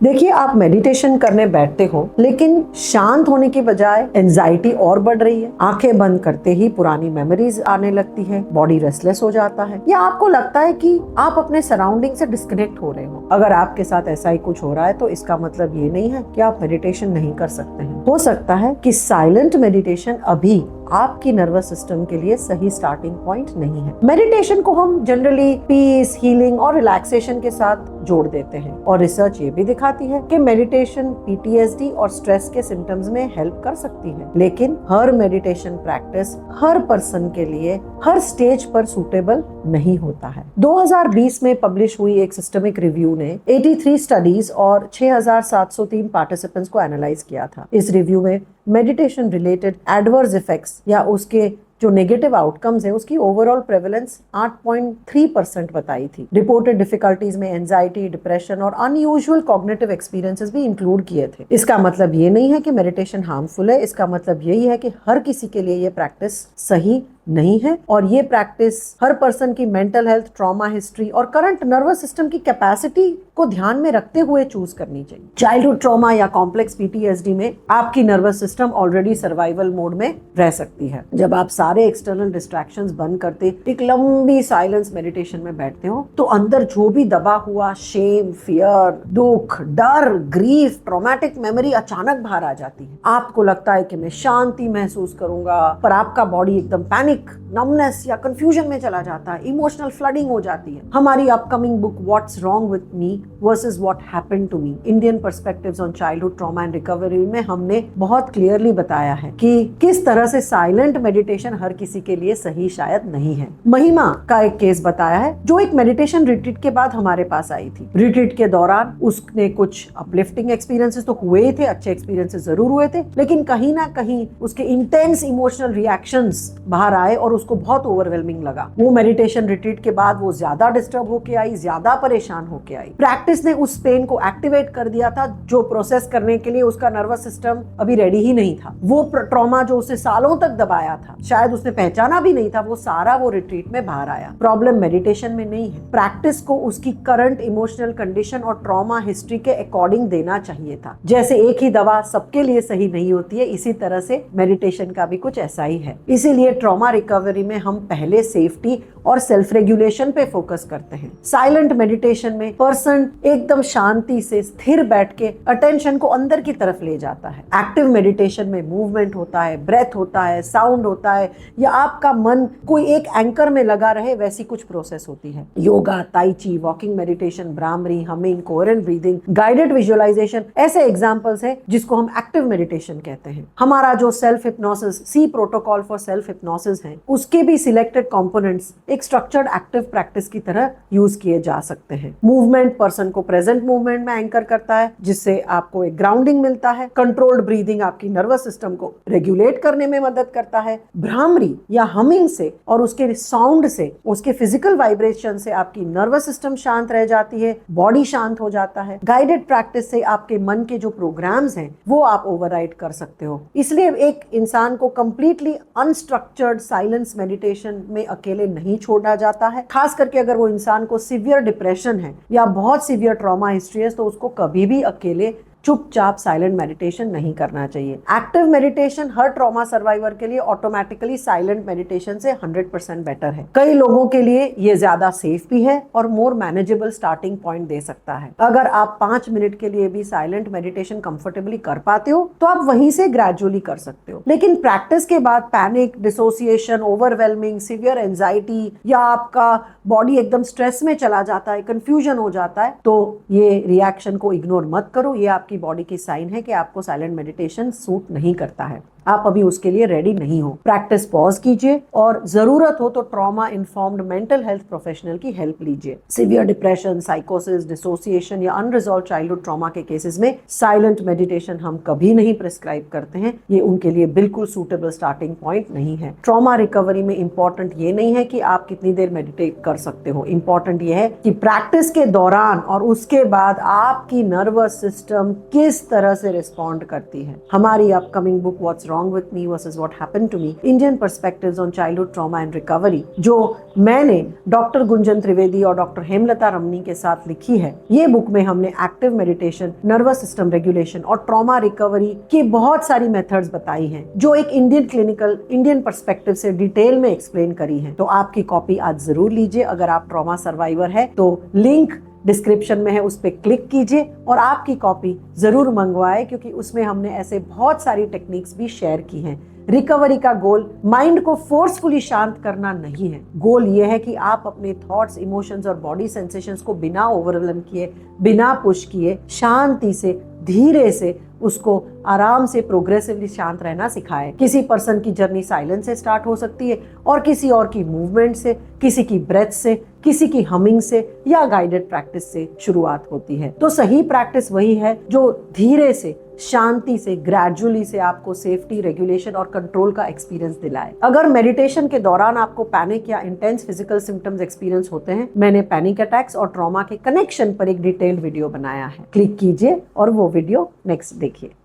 देखिए, आप मेडिटेशन करने बैठते हो लेकिन शांत होने की बजाय एंजाइटी और बढ़ रही है। आंखें बंद करते ही पुरानी मेमोरीज आने लगती है, बॉडी रेस्टलेस हो जाता है, या आपको लगता है कि आप अपने सराउंडिंग से डिस्कनेक्ट हो रहे हो। अगर आपके साथ ऐसा ही कुछ हो रहा है तो इसका मतलब ये नहीं है कि आप मेडिटेशन नहीं कर सकते हैं। हो सकता है कि साइलेंट मेडिटेशन अभी आपकी नर्वस सिस्टम के लिए सही स्टार्टिंग पॉइंट नहीं है। मेडिटेशन को हम जनरली पीस, हीलिंग और रिलैक्सेशन के साथ जोड़ देते हैं, और रिसर्च ये भी दिखाती है कि मेडिटेशन पीटीएसडी और स्ट्रेस के सिम्टम्स में हेल्प कर सकती है। लेकिन हर मेडिटेशन प्रैक्टिस हर पर्सन के लिए हर स्टेज पर सूटेबल नहीं होता है। 2020 में पब्लिश हुई एक सिस्टमिक रिव्यू ने 83 स्टडीज और 6703 पार्टिसिपेंट्स को एनालाइज किया था। इस रिव्यू में मेडिटेशन रिलेटेड एडवर्स इफेक्ट्स या उसके जो नेगेटिव आउटकम्स है उसकी ओवरऑल प्रेवलेंस 8.3% बताई थी। रिपोर्टेड डिफिकल्टीज में एंजाइटी, डिप्रेशन और अनयूजुअल कॉग्निटिव एक्सपीरियंसेस भी इंक्लूड किए थे। इसका मतलब ये नहीं है कि मेडिटेशन हार्मफुल है, इसका मतलब यही है कि हर किसी के लिए ये प्रैक्टिस सही नहीं है, और ये प्रैक्टिस हर पर्सन की मेंटल हेल्थ, ट्रॉमा हिस्ट्री और करंट नर्वस सिस्टम की कैपेसिटी को ध्यान में रखते हुए चूज करनी चाहिए। चाइल्डहुड ट्रॉमा या कॉम्प्लेक्स पीटीएसडी में आपकी nervous system already survival mode में रह सकती है। जब आप सारे एक्सटर्नल डिस्ट्रैक्शंस बंद करते एक लंबी साइलेंस मेडिटेशन में बैठते हो तो अंदर जो भी दबा हुआ शेम, फियर, दुख, डर, ग्रीफ, ट्रॉमेटिक मेमोरी अचानक बाहर आ जाती है। आपको लगता है कि मैं शांति महसूस करूंगा, पर आपका बॉडी एकदम पैनिक, नमनेस या कंफ्यूजन में चला जाता है, इमोशनल फ्लडिंग हो जाती है। हमारी upcoming book what's wrong with me versus what happened to me, Indian perspectives on childhood trauma and recovery में हमने बहुत क्लियरली बताया है कि किस तरह से साइलेंट मेडिटेशन हर किसी के लिए सही शायद नहीं है। महिमा का एक केस बताया है जो एक मेडिटेशन रिट्रीट के बाद हमारे पास आई थी। रिट्रीट के दौरान उसने कुछ अपलिफ्टिंग एक्सपीरियंसेस तो हुए ही थे, अच्छे एक्सपीरियंसेस जरूर हुए थे, लेकिन कहीं ना कहीं उसके इंटेंस इमोशनल रिएक्शंस बाहर आए और उसको बहुत ओवरवेलमिंग लगा। वो मेडिटेशन रिट्रीट के बाद वो ज्यादा डिस्टर्ब होके आई, ज्यादा परेशान होके आई। प्रैक्टिस ने उस पेन को एक्टिवेट कर दिया था जो प्रोसेस करने के लिए उसका नर्वस सिस्टम अभी रेडी ही नहीं था। वो ट्रॉमा जो उसे सालों तक दबाया था, शायद उसने पहचाना भी नहीं था, वो सारा वो रिट्रीट में बाहर आया। प्रॉब्लम मेडिटेशन में नहीं है, प्रैक्टिस को उसकी करंट इमोशनल कंडीशन और ट्रॉमा हिस्ट्री के अकॉर्डिंग देना चाहिए था। जैसे एक ही दवा सबके लिए सही नहीं होती है, इसी तरह से मेडिटेशन का भी कुछ ऐसा ही है। इसीलिए ट्रॉमा रिकवरी में हम पहले सेफ्टी और सेल्फ रेगुलेशन पे फोकस करते हैं। साइलेंट मेडिटेशन में पर्सन एकदम शांति से स्थिर बैठ के अटेंशन को अंदर की तरफ ले जाता है। एक्टिव मेडिटेशन में मूवमेंट होता है, ब्रेथ होता है, साउंड होता है, या आपका मन कोई एक एंकर में लगा रहे, वैसी कुछ प्रोसेस होती है। Yoga, tai chi, walking meditation, bhramari, humming, coherent breathing, guided visualisation ऐसे एग्जांपल्स हैं जिसको हम एक्टिव मेडिटेशन कहते हैं। हमारा जो self hypnosis, C protocol for self hypnosis है, उसके भी सिलेक्टेड कंपोनेंट्स एक स्ट्रक्चर्ड एक्टिव प्रैक्टिस की तरह यूज किए जा सकते हैं। मूवमेंट पर्सन को प्रेजेंट मूवमेंट में एंकर करता है, जिससे आपको एक ग्राउंडिंग मिलता है। कंट्रोल्ड ब्रीदिंग आपकी नर्वस सिस्टम को रेगुलेट करने में मदद करता है। भ्रामरी या हमिंग से और उसके साउंड से, उसके फिजिकल वाइब्रेशन से आपकी नर्वस सिस्टम शांत रह जाती है, बॉडी शांत हो जाता है। गाइडेड प्रैक्टिस से आपके मन के जो प्रोग्राम्स हैं वो आप ओवरराइड कर सकते हो। इसलिए एक इंसान को कंप्लीटली अनस्ट्रक्चर्ड साइलेंस मेडिटेशन में अकेले नहीं छोड़ा जाता है। खास करके अगर वो इंसान को सीवियर डिप्रेशन है या बहुत सीवियर ट्रॉमा हिस्ट्री है तो उसको कभी भी अकेले चुपचाप साइलेंट मेडिटेशन नहीं करना चाहिए। एक्टिव मेडिटेशन हर ट्रॉमा सर्वाइवर के लिए ऑटोमेटिकली साइलेंट मेडिटेशन से 100% बेटर है। कई लोगों के लिए ये ज्यादा सेफ भी है और मोर मैनेजेबल स्टार्टिंग पॉइंट दे सकता है। अगर आप 5 मिनट के लिए भी साइलेंट मेडिटेशन कंफर्टेबली कर पाते हो तो आप वहीं से ग्रेजुअली कर सकते हो। लेकिन प्रैक्टिस के बाद panic, dissociation, overwhelming, severe anxiety, या आपका बॉडी एकदम स्ट्रेस में चला जाता है, कंफ्यूजन हो जाता है, तो ये रिएक्शन को इग्नोर मत करो। ये आपकी बॉडी की साइन है कि आपको साइलेंट मेडिटेशन सूट नहीं करता है, आप अभी उसके लिए रेडी नहीं हो। प्रैक्टिस पॉज कीजिए और जरूरत हो तो trauma informed mental health professional की हेल्प लीजिए। सीवियर डिप्रेशन, साइकोसिस, डिसोसिएशन या अनरिजॉल्व चाइल्डहुड ट्रॉमा के केसेस में साइलेंट मेडिटेशन हम कभी नहीं प्रिस्क्राइब करते हैं, ये उनके लिए बिल्कुल सूटेबल स्टार्टिंग पॉइंट नहीं है। ट्रॉमा रिकवरी में इंपॉर्टेंट ये नहीं है कि आप कितनी देर मेडिटेट कर सकते हो, इंपॉर्टेंट ये है कि प्रैक्टिस के दौरान और उसके बाद आपकी नर्वस सिस्टम किस तरह से रिस्पॉन्ड करती है। हमारी upcoming book what's wrong with me versus what happened to me, Indian perspectives on childhood trauma and recovery, जो मैंने डॉक्टर गुंजन त्रिवेदी और डॉक्टर हेमलता रमनी के साथ लिखी है। ये बुक में हमने active meditation, nervous system regulation और ट्रॉमा रिकवरी की बहुत सारी मेथड्स बताई हैं, जो एक इंडियन पर्सपेक्टिव से डिटेल में एक्सप्लेन करी है। तो आपकी कॉपी आज जरूर लीजिए। अगर आप ट्रॉमा सर्वाइवर है तो लिंक डिस्क्रिप्शन में है, उस पर क्लिक कीजिए और आपकी कॉपी जरूर मंगवाए, क्योंकि उसमें हमने ऐसे बहुत सारी टेक्निक्स भी शेयर की हैं। रिकवरी का गोल माइंड को फोर्सफुली शांत करना नहीं है। गोल ये है कि आप अपने थॉट्स, इमोशंस और बॉडी सेंसेशंस को बिना ओवरवेलम किए, बिना पुश किए, शांति से, धीरे से उसको आराम से प्रोग्रेसिवली शांत रहना सिखाए। किसी पर्सन की जर्नी साइलेंस से स्टार्ट हो सकती है और किसी और की मूवमेंट से, किसी की ब्रेथ से, किसी की हमिंग से या गाइडेड प्रैक्टिस से शुरुआत होती है। तो सही प्रैक्टिस वही है जो धीरे से, शांति से, ग्रेजुअली से आपको सेफ्टी, रेगुलेशन और कंट्रोल का एक्सपीरियंस दिलाए। अगर मेडिटेशन के दौरान आपको पैनिक या इंटेंस फिजिकल सिम्टम्स एक्सपीरियंस होते हैं, मैंने पैनिक अटैक्स और ट्रॉमा के कनेक्शन पर एक डिटेल्ड वीडियो बनाया है। क्लिक कीजिए और वो वीडियो नेक्स्ट देखिए।